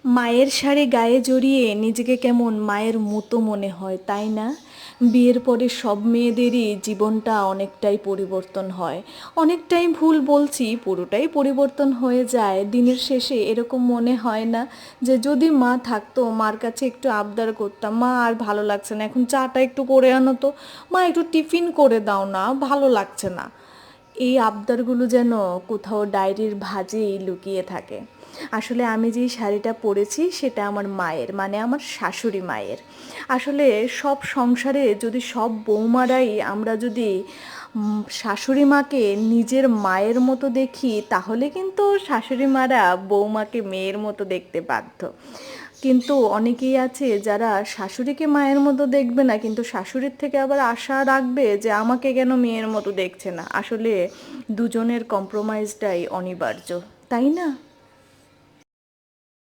মায়ের শাড়ি গায়ে জড়িয়ে নিজেকে কেমন মায়ের মতো মনে হয়, তাই না? বিয়ের পরে সব মেয়েদেরই জীবনটা অনেকটাই পরিবর্তন হয়। অনেকটাই ভুল বলছি, পুরোটাই পরিবর্তন হয়ে যায়। দিনের শেষে এরকম মনে হয় না যে যদি মা থাকতো, মার কাছে একটু আবদার করতাম, মা আর ভালো লাগছে না, এখন চাটা একটু করে আনো তো, মা একটু টিফিন করে দাও না, ভালো লাগছে না। এই আবদারগুলো যেন কোথাও ডায়েরির ভাঁজেই লুকিয়ে থাকে। আসলে আমি যেই শাড়িটা পরেছি সেটা আমার মায়ের, মানে আমার শাশুড়ি মায়ের। আসলে সব সংসারে যদি সব বৌমারাই আমরা যদি শাশুড়ি মাকে নিজের মায়ের মতো দেখি, তাহলে কিন্তু শাশুড়ি মারা বৌমাকে মেয়ের মতো দেখতে বাধ্য। কিন্তু অনেকেই আছে যারা শাশুড়িকে মায়ের মতো দেখবে না, কিন্তু শাশুড়ির থেকে আবার আশা রাখবে যে আমাকে কেন মেয়ের মতো দেখছে না। আসলে দুজনের কম্প্রোমাইজটাই অনিবার্য, তাই না?